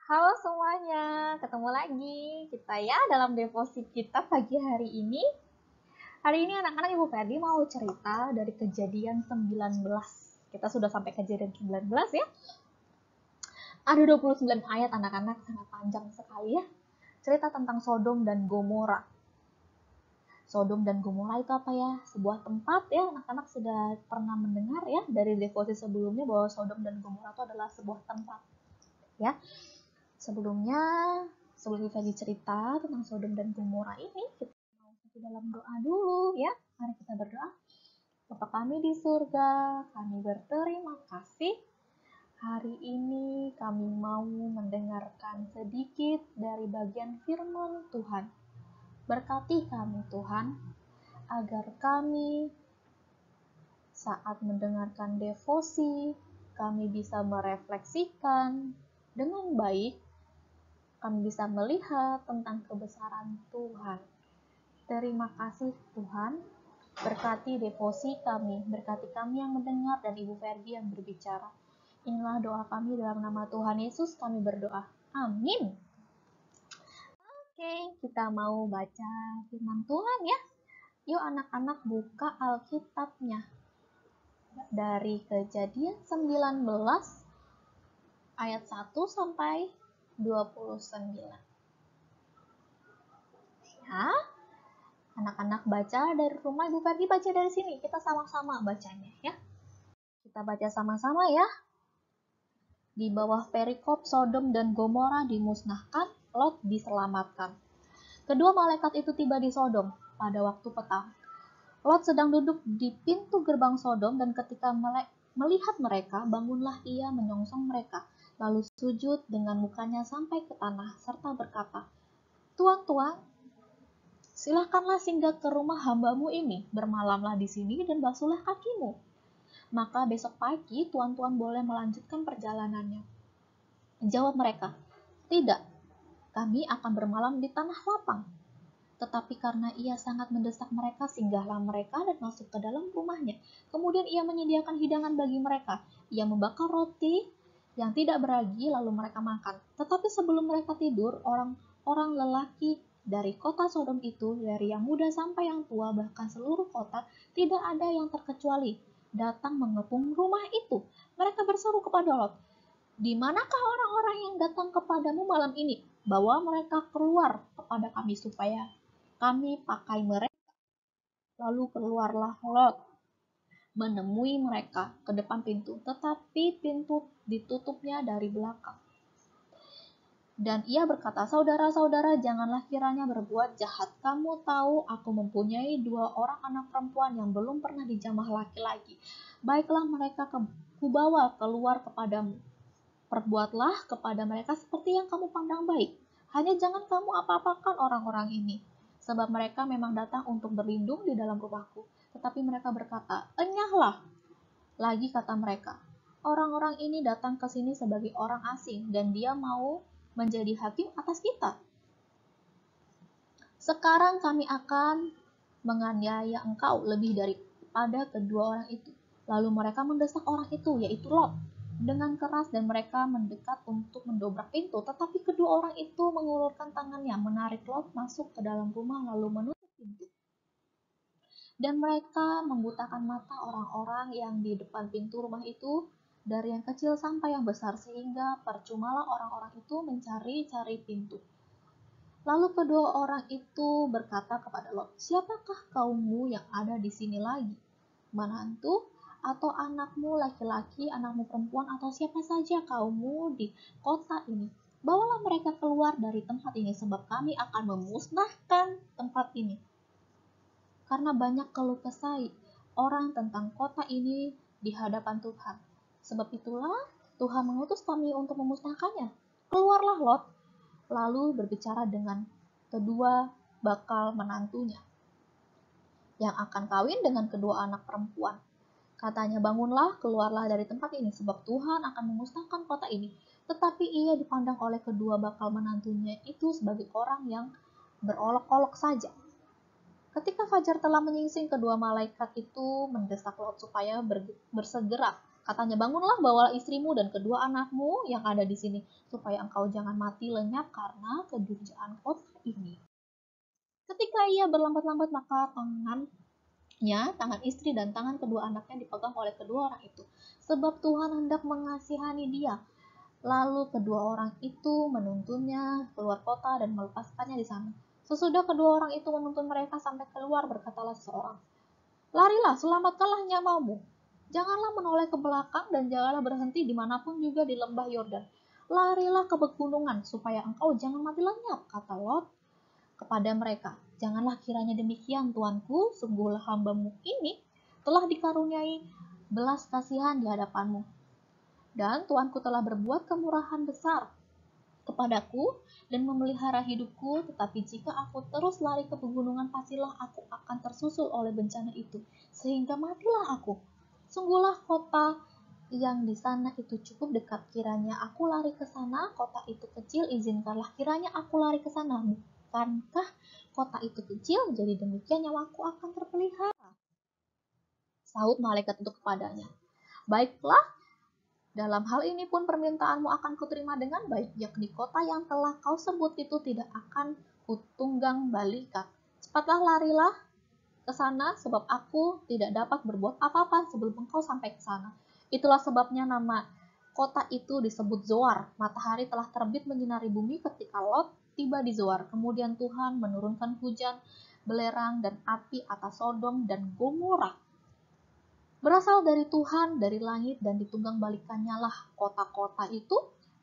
Halo semuanya, ketemu lagi kita ya dalam devosi kita pagi hari ini. Hari ini anak-anak Ibu Ferdi mau cerita dari kejadian 19. Kita sudah sampai kejadian 19 ya. Ada 29 ayat anak-anak, sangat panjang sekali ya. Cerita tentang Sodom dan Gomora. Sodom dan Gomora itu apa ya? Sebuah tempat ya, anak-anak sudah pernah mendengar ya dari devosi sebelumnya bahwa Sodom dan Gomora itu adalah sebuah tempat. Ya, sebelum kita cerita tentang Sodom dan Gomora ini, kita mau masuk dalam doa dulu ya. Mari kita berdoa. Bapa kami di surga, kami berterima kasih. Hari ini kami mau mendengarkan sedikit dari bagian firman Tuhan. Berkati kami Tuhan, agar kami saat mendengarkan devosi, kami bisa merefleksikan dengan baik, kami bisa melihat tentang kebesaran Tuhan. Terima kasih Tuhan, berkati devosi kami, berkati kami yang mendengar dan Ibu Ferdi yang berbicara. Inilah doa kami dalam nama Tuhan Yesus kami berdoa. Amin. Oke, kita mau baca firman Tuhan ya. Yuk anak-anak buka Alkitabnya. Dari Kejadian 19 ayat 1 sampai 29. Ya, anak-anak baca dari rumah, Ibu Ferdi baca dari sini. Kita sama-sama bacanya ya. Kita baca sama-sama ya. Di bawah perikop Sodom dan Gomora dimusnahkan, Lot diselamatkan. Kedua malaikat itu tiba di Sodom pada waktu petang. Lot sedang duduk di pintu gerbang Sodom dan ketika melihat mereka, bangunlah ia menyongsong mereka, lalu sujud dengan mukanya sampai ke tanah serta berkata, "Tuan-tuan, silahkanlah singgah ke rumah hambamu ini, bermalamlah di sini dan basuhlah kakimu. Maka besok pagi tuan-tuan boleh melanjutkan perjalanannya." Jawab mereka, "Tidak, kami akan bermalam di tanah lapang." Tetapi karena ia sangat mendesak mereka, singgahlah mereka dan masuk ke dalam rumahnya. Kemudian ia menyediakan hidangan bagi mereka. Ia membakar roti yang tidak beragi, lalu mereka makan. Tetapi sebelum mereka tidur, orang-orang lelaki dari kota Sodom itu, dari yang muda sampai yang tua, bahkan seluruh kota, tidak ada yang terkecuali, datang mengepung rumah itu. Mereka berseru kepada Lot, "Di manakah orang-orang yang datang kepadamu malam ini? Bawa mereka keluar kepada kami supaya kami pakai mereka." Lalu keluarlah Lot menemui mereka ke depan pintu, tetapi pintu ditutupnya dari belakang. Dan ia berkata, "Saudara-saudara, janganlah kiranya berbuat jahat. Kamu tahu aku mempunyai 2 orang anak perempuan yang belum pernah dijamah laki-laki. Baiklah mereka kubawa keluar kepadamu. Perbuatlah kepada mereka seperti yang kamu pandang baik. Hanya jangan kamu apa-apakan orang-orang ini, sebab mereka memang datang untuk berlindung di dalam rumahku." Tetapi mereka berkata, "Enyahlah." Lagi kata mereka, "Orang-orang ini datang ke sini sebagai orang asing, dan dia mau menjadi hakim atas kita. Sekarang kami akan menganiaya engkau lebih daripada kedua orang itu." Lalu mereka mendesak orang itu, yaitu Lot, dengan keras, dan mereka mendekat untuk mendobrak pintu. Tetapi kedua orang itu mengulurkan tangannya, menarik Lot masuk ke dalam rumah, lalu menutup pintu. Dan mereka membutakan mata orang-orang yang di depan pintu rumah itu, dari yang kecil sampai yang besar, sehingga percumalah orang-orang itu mencari-cari pintu. Lalu kedua orang itu berkata kepada Lot, "Siapakah kaummu yang ada di sini lagi? Menantu atau anakmu laki-laki, anakmu perempuan, atau siapa saja kaummu di kota ini? Bawalah mereka keluar dari tempat ini, sebab kami akan memusnahkan tempat ini. Karena banyak keluh kesah orang tentang kota ini di hadapan Tuhan. Sebab itulah Tuhan mengutus kami untuk memusnahkannya." Keluarlah Lot, lalu berbicara dengan kedua bakal menantunya yang akan kawin dengan kedua anak perempuan. Katanya, "Bangunlah, keluarlah dari tempat ini, sebab Tuhan akan memusnahkan kota ini." Tetapi ia dipandang oleh kedua bakal menantunya itu sebagai orang yang berolok-olok saja. Ketika fajar telah menyingsing, kedua malaikat itu mendesak Lot supaya bersegera Katanya, bangunlah, bawalah istrimu dan kedua anakmu yang ada di sini, supaya engkau jangan mati lenyap karena kedurjaan kota ini. Ketika ia berlambat-lambat, maka tangan istri dan tangan kedua anaknya dipegang oleh kedua orang itu, sebab Tuhan hendak mengasihani dia. Lalu kedua orang itu menuntunnya keluar kota dan melepaskannya di sana. Sesudah kedua orang itu menuntun mereka sampai keluar, berkatalah seseorang, larilah, selamatkanlah nyawamu. Janganlah menoleh ke belakang dan janganlah berhenti dimanapun juga di lembah Yordan. Larilah ke pegunungan supaya engkau jangan mati lenyap, kata Lot kepada mereka. Janganlah kiranya demikian, tuanku, sungguhlah hambamu ini telah dikaruniai belas kasihan di hadapanmu. Dan tuanku telah berbuat kemurahan besar kepadaku dan memelihara hidupku, tetapi jika aku terus lari ke pegunungan, pastilah aku akan tersusul oleh bencana itu, sehingga matilah aku. Sungguhlah kota yang di sana itu cukup dekat, kiranya aku lari ke sana. Kota itu kecil, izinkanlah kiranya aku lari ke sana. Bukankah kota itu kecil? Jadi demikian nyawaku akan terpelihara. Sahut malaikat itu kepadanya, baiklah, dalam hal ini pun permintaanmu akan kuterima dengan baik, yakni kota yang telah kau sebut itu tidak akan kutunggang balikan. Cepatlah larilah ke sana, sebab aku tidak dapat berbuat apa-apa sebelum engkau sampai ke sana. Itulah sebabnya nama kota itu disebut Zoar. Matahari telah terbit menyinari bumi ketika Lot tiba di Zoar. Kemudian Tuhan menurunkan hujan, belerang, dan api atas Sodom dan Gomora. Berasal dari Tuhan, dari langit, dan ditunggang balikannya lah kota-kota itu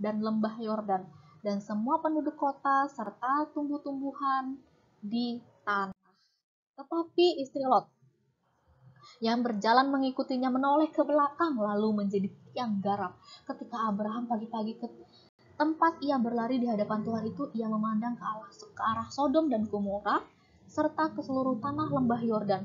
dan lembah Yordan, dan semua penduduk kota, serta tumbuh-tumbuhan di tanah. Tetapi istri Lot yang berjalan mengikutinya menoleh ke belakang, lalu menjadi tiang garam. Ketika Abraham pagi-pagi ke tempat ia berlari di hadapan Tuhan itu, ia memandang ke arah Sodom dan Gomora, serta ke seluruh tanah lembah Yordan.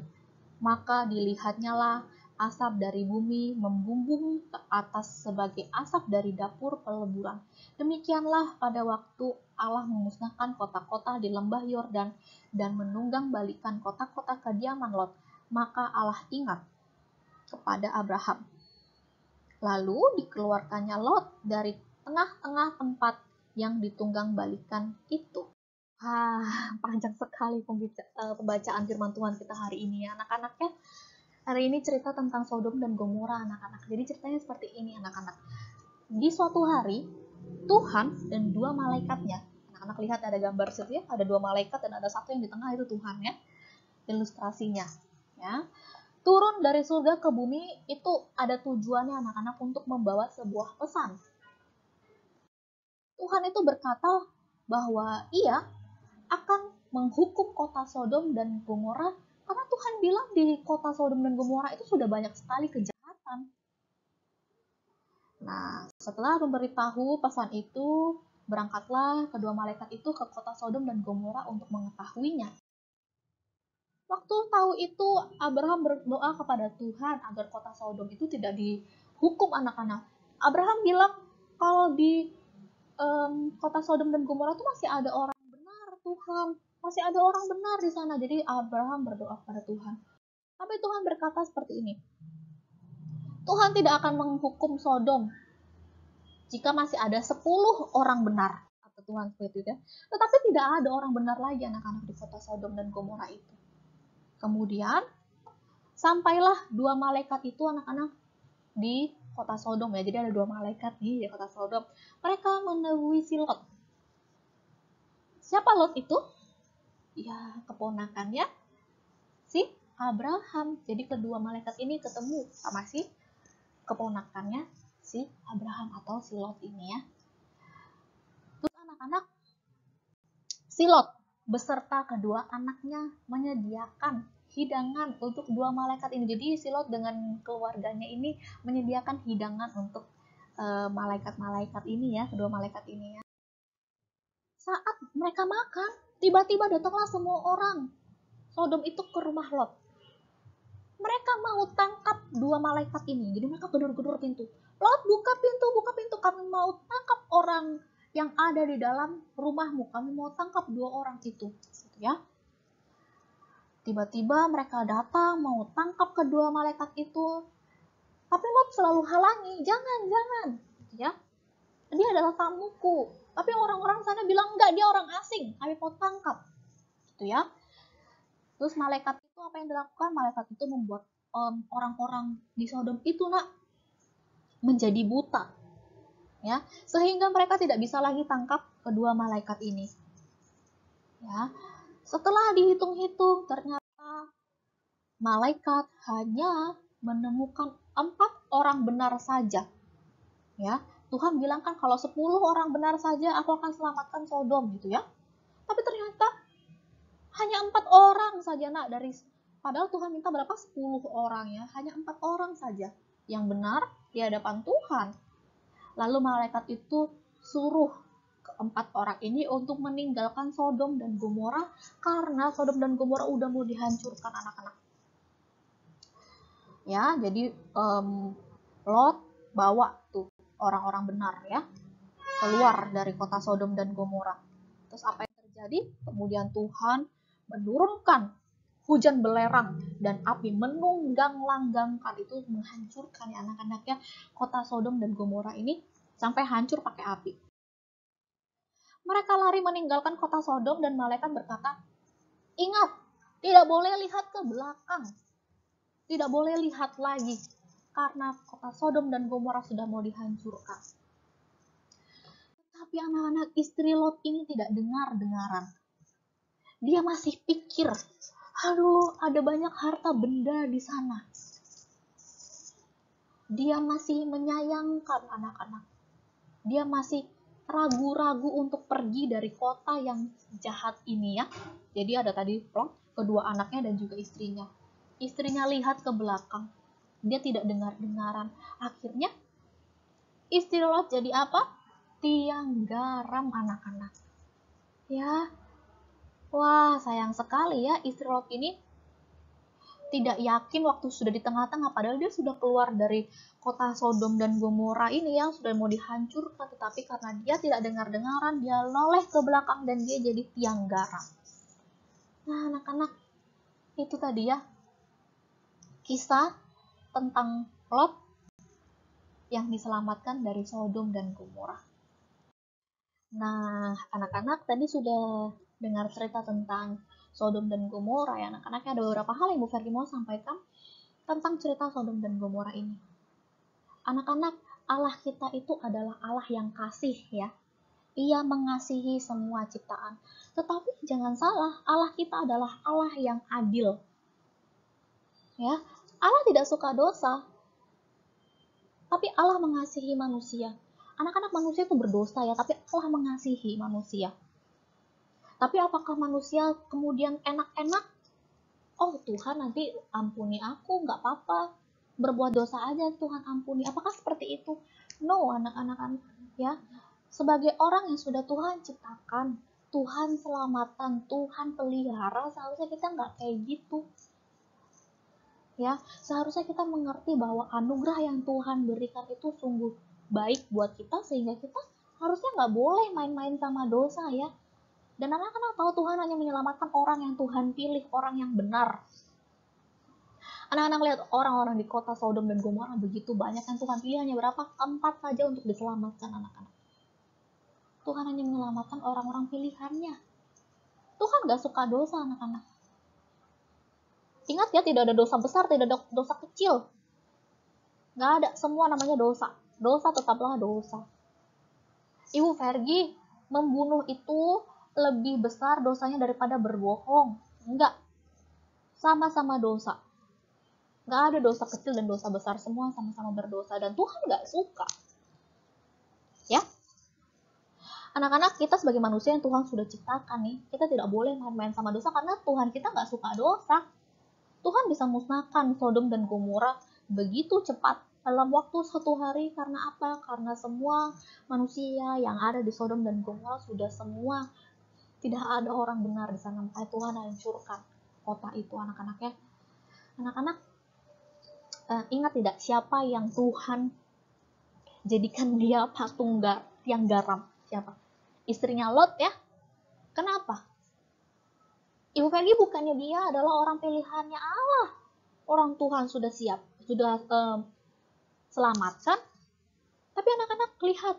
Maka dilihatnya lah asap dari bumi membumbung ke atas sebagai asap dari dapur peleburan. Demikianlah pada waktu Allah memusnahkan kota-kota di lembah Yordan dan menunggang balikan kota-kota kediaman Lot. Maka Allah ingat kepada Abraham. Lalu dikeluarkannya Lot dari tengah-tengah tempat yang ditunggang balikan itu. Panjang sekali pembacaan firman Tuhan kita hari ini ya anak-anak ya. Hari ini cerita tentang Sodom dan Gomora anak-anak. Jadi ceritanya seperti ini anak-anak. Di suatu hari, Tuhan dan dua malaikatnya. Anak-anak lihat ada gambar situ ya, ada dua malaikat dan ada satu yang di tengah itu Tuhan ya. Ilustrasinya ya. Turun dari surga ke bumi itu ada tujuannya anak-anak untuk membawa sebuah pesan. Tuhan itu berkata bahwa ia akan menghukum kota Sodom dan Gomora karena Tuhan bilang di kota Sodom dan Gomora itu sudah banyak sekali kejahatan. Nah, setelah memberitahu pesan itu, berangkatlah kedua malaikat itu ke kota Sodom dan Gomora untuk mengetahuinya. Waktu tahu itu, Abraham berdoa kepada Tuhan agar kota Sodom itu tidak dihukum anak-anak. Abraham bilang kalau di kota Sodom dan Gomora itu masih ada orang benar, Tuhan. Masih ada orang benar di sana. Jadi Abraham berdoa kepada Tuhan. Tapi Tuhan berkata seperti ini. Tuhan tidak akan menghukum Sodom jika masih ada 10 orang benar. Kata Tuhan seperti itu ya. Tetapi tidak ada orang benar lagi anak-anak di kota Sodom dan Gomora itu. Kemudian sampailah dua malaikat itu anak-anak di kota Sodom ya. Jadi ada dua malaikat di kota Sodom. Mereka menemui si Lot. Siapa Lot itu? Ya, keponakannya si Abraham. Jadi kedua malaikat ini ketemu sama si keponakannya si Abraham atau si Lot ini ya. Terus anak-anak, si Lot beserta kedua anaknya menyediakan hidangan untuk dua malaikat ini. Jadi si Lot dengan keluarganya ini menyediakan hidangan untuk malaikat-malaikat ini ya, kedua malaikat ini ya. Saat mereka makan, tiba-tiba datanglah semua orang Sodom itu ke rumah Lot. Mereka mau tangkap dua malaikat ini. Jadi mereka gedor-gedor pintu. Lot, buka pintu. Kami mau tangkap orang yang ada di dalam rumahmu. Kami mau tangkap dua orang itu. Gitu ya. Tiba-tiba mereka datang mau tangkap kedua malaikat itu. Tapi Lot selalu halangi, jangan, ya. Dia adalah tamuku. Tapi orang-orang sana bilang enggak, dia orang asing, kami mau tangkap, gitu ya. Terus malaikat itu apa yang dilakukan? Malaikat itu membuat orang-orang di Sodom itu menjadi buta, ya, sehingga mereka tidak bisa lagi tangkap kedua malaikat ini. Ya, setelah dihitung-hitung ternyata malaikat hanya menemukan 4 orang benar saja. Ya, Tuhan bilang kan kalau 10 orang benar saja aku akan selamatkan Sodom, gitu ya. Tapi ternyata hanya 4 orang saja dari padahal Tuhan minta berapa? 10 orang, ya. Hanya 4 orang saja yang benar di hadapan Tuhan. Lalu malaikat itu suruh ke-4 orang ini untuk meninggalkan Sodom dan Gomora karena Sodom dan Gomora udah mau dihancurkan, anak-anak. Ya, jadi Lot bawa tuh orang-orang benar, ya, keluar dari kota Sodom dan Gomora. Terus apa yang terjadi? Kemudian Tuhan menurunkan hujan belerang dan api menunggang-langgangkan, itu menghancurkan, ya anak-anaknya, kota Sodom dan Gomora ini sampai hancur pakai api. Mereka lari meninggalkan kota Sodom dan malaikat berkata, ingat, tidak boleh lihat ke belakang, tidak boleh lihat lagi karena kota Sodom dan Gomora sudah mau dihancurkan. Tapi anak-anak, istri Lot ini tidak dengar-dengaran. Dia masih pikir, aduh, ada banyak harta benda di sana. Dia masih menyayangkan anak-anak. Dia masih ragu-ragu untuk pergi dari kota yang jahat ini, ya. Jadi ada tadi Lot, kedua anaknya dan juga istrinya. Istrinya lihat ke belakang. Dia tidak dengar-dengaran. Akhirnya istri Lot jadi apa? Tiang garam, anak-anak. Ya, wah, sayang sekali ya, istri Lot ini tidak yakin waktu sudah di tengah-tengah, padahal dia sudah keluar dari kota Sodom dan Gomora ini yang sudah mau dihancurkan, tetapi karena dia tidak dengar-dengaran, dia noleh ke belakang dan dia jadi tiang garam. Nah, anak-anak, itu tadi ya kisah tentang Lot yang diselamatkan dari Sodom dan Gomora. Nah, anak-anak tadi sudah dengar cerita tentang Sodom dan Gomora, ya anak-anaknya. Ada beberapa hal yang Bu Ferdi mau sampaikan tentang cerita Sodom dan Gomora ini. Anak-anak, Allah kita itu adalah Allah yang kasih, ya. Ia mengasihi semua ciptaan. Tetapi jangan salah, Allah kita adalah Allah yang adil. Ya, Allah tidak suka dosa. Tapi Allah mengasihi manusia. Anak-anak, manusia itu berdosa, ya, tapi Allah mengasihi manusia. Tapi apakah manusia kemudian enak-enak? Oh, Tuhan nanti ampuni aku, nggak apa-apa. Berbuat dosa aja, Tuhan ampuni. Apakah seperti itu? No, anak-anak, ya. Sebagai orang yang sudah Tuhan ciptakan, Tuhan selamatkan, Tuhan pelihara, seharusnya kita nggak kayak gitu. Ya, seharusnya kita mengerti bahwa anugerah yang Tuhan berikan itu sungguh baik buat kita, sehingga kita harusnya nggak boleh main-main sama dosa, ya. Dan anak-anak tahu Tuhan hanya menyelamatkan orang yang Tuhan pilih, orang yang benar. Anak-anak lihat orang-orang di kota Sodom dan Gomora begitu banyak, yang Tuhan pilih hanya berapa? 4 saja untuk diselamatkan, anak-anak. Tuhan hanya menyelamatkan orang-orang pilihannya. Tuhan gak suka dosa, anak-anak. Ingat ya, tidak ada dosa besar, tidak ada dosa kecil. Gak ada, semua namanya dosa. Dosa tetaplah dosa. Ibu Fergie, membunuh itu lebih besar dosanya daripada berbohong. Enggak. Sama-sama dosa. Gak ada dosa kecil dan dosa besar, semua sama-sama berdosa. Dan Tuhan gak suka. Ya. Anak-anak, kita sebagai manusia yang Tuhan sudah ciptakan nih, kita tidak boleh main-main sama dosa karena Tuhan kita gak suka dosa. Tuhan bisa musnahkan Sodom dan Gomora begitu cepat dalam waktu 1 hari. Karena apa? Karena semua manusia yang ada di Sodom dan Gomora sudah semua tidak ada orang benar di sana. Makanya Tuhan hancurkan kota itu, anak-anaknya. Anak-anak, ingat tidak siapa yang Tuhan jadikan dia patung yang garam? Siapa? Istrinya Lot, ya. Kenapa? Ibu Fergie, bukannya dia adalah orang pilihannya Allah. Orang Tuhan sudah siap, sudah selamatkan. Tapi anak-anak lihat,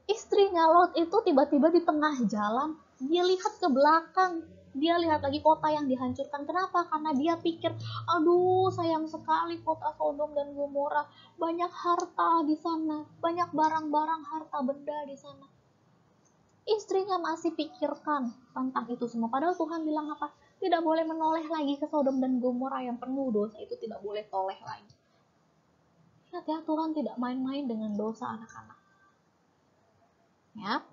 istrinya Lot itu tiba-tiba di tengah jalan, dia lihat ke belakang, dia lihat lagi kota yang dihancurkan. Kenapa? Karena dia pikir, aduh sayang sekali kota Sodom dan Gomora, banyak harta di sana, banyak barang-barang harta benda di sana. Istrinya masih pikirkan tentang itu semua. Padahal Tuhan bilang apa? Tidak boleh menoleh lagi ke Sodom dan Gomora yang penuh dosa, itu tidak boleh toleh lagi. Ingat ya, Tuhan tidak main-main dengan dosa anak-anak. Ya,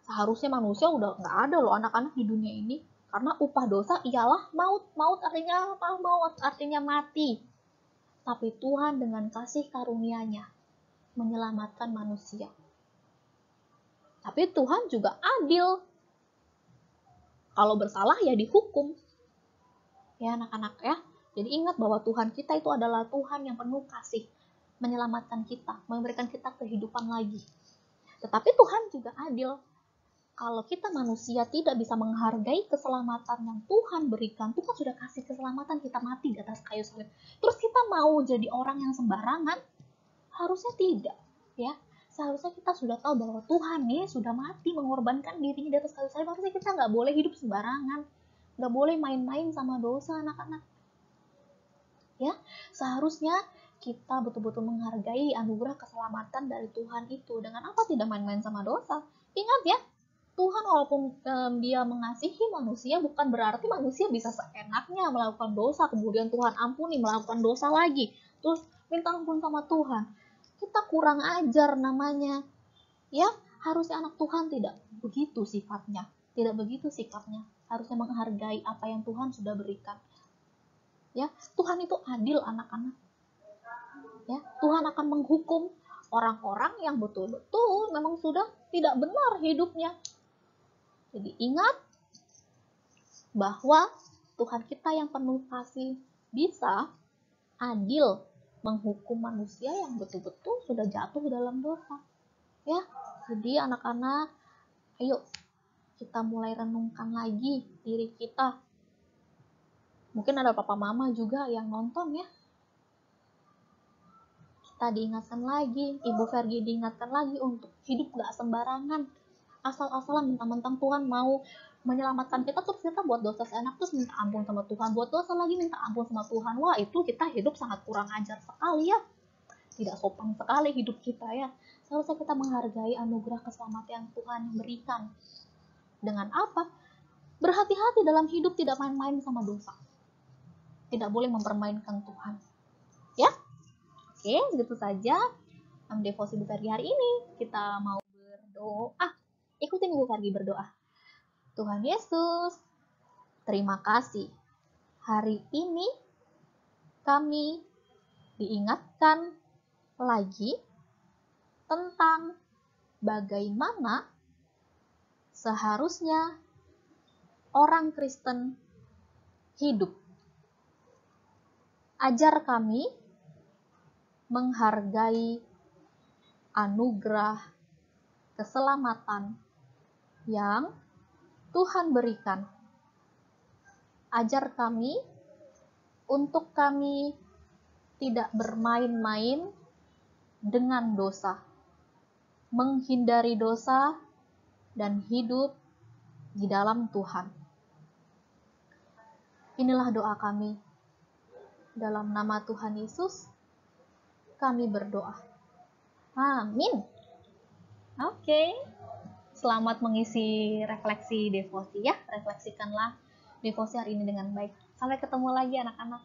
seharusnya manusia udah nggak ada loh anak-anak di dunia ini, karena upah dosa ialah maut. Maut artinya apa? Maut artinya mati. Tapi Tuhan dengan kasih karunia-Nya menyelamatkan manusia. Tapi Tuhan juga adil. Kalau bersalah ya dihukum. Ya anak-anak ya. Jadi ingat bahwa Tuhan kita itu adalah Tuhan yang penuh kasih, menyelamatkan kita, memberikan kita kehidupan lagi. Tetapi Tuhan juga adil. Kalau kita manusia tidak bisa menghargai keselamatan yang Tuhan berikan, Tuhan sudah kasih keselamatan, kita mati di atas kayu salib. Terus kita mau jadi orang yang sembarangan? Harusnya tidak, ya. Seharusnya kita sudah tahu bahwa Tuhan nih sudah mati mengorbankan dirinya di atas kayu salib. Harusnya kita nggak boleh hidup sembarangan, nggak boleh main-main sama dosa anak-anak. Ya, seharusnya kita betul-betul menghargai anugerah keselamatan dari Tuhan itu. Dengan apa? Tidak main-main sama dosa. Ingat ya, Tuhan walaupun dia mengasihi manusia, bukan berarti manusia bisa seenaknya melakukan dosa, kemudian Tuhan ampuni, melakukan dosa lagi, terus minta ampun sama Tuhan. Kita kurang ajar namanya. Ya, harusnya anak Tuhan tidak begitu sifatnya. Tidak begitu sikapnya. Harusnya menghargai apa yang Tuhan sudah berikan. Ya, Tuhan itu adil anak-anak. Ya, Tuhan akan menghukum orang-orang yang betul-betul memang sudah tidak benar hidupnya. Jadi ingat bahwa Tuhan kita yang penuh kasih bisa adil menghukum manusia yang betul-betul sudah jatuh dalam dosa. Ya, jadi anak-anak, ayo kita mulai renungkan lagi diri kita. Mungkin ada papa mama juga yang nonton ya. Kita diingatkan lagi, Ibu Fergie diingatkan lagi untuk hidup gak sembarangan. Asal-asalan mentang-mentang Tuhan mau menyelamatkan kita, terus kita buat dosa seenak, terus minta ampun sama Tuhan. Buat dosa lagi minta ampun sama Tuhan. Wah, itu kita hidup sangat kurang ajar sekali ya. Tidak sopan sekali hidup kita ya. Seharusnya kita menghargai anugerah keselamatan yang Tuhan berikan. Dengan apa? Berhati-hati dalam hidup, tidak main-main sama dosa. Tidak boleh mempermainkan Tuhan. Ya? Oke, begitu saja devosi Bu Fergie hari ini. Kita mau berdoa. Ikutin Bu Fergie berdoa. Tuhan Yesus, terima kasih. Hari ini kami diingatkan lagi tentang bagaimana seharusnya orang Kristen hidup. Ajar kami menghargai anugerah keselamatan yang Tuhan berikan. Ajar kami untuk kami tidak bermain-main dengan dosa, menghindari dosa, dan hidup di dalam Tuhan. Inilah doa kami. Dalam nama Tuhan Yesus, kami berdoa. Amin. Oke. Selamat mengisi refleksi devosi ya. Refleksikanlah devosi hari ini dengan baik. Sampai ketemu lagi anak-anak.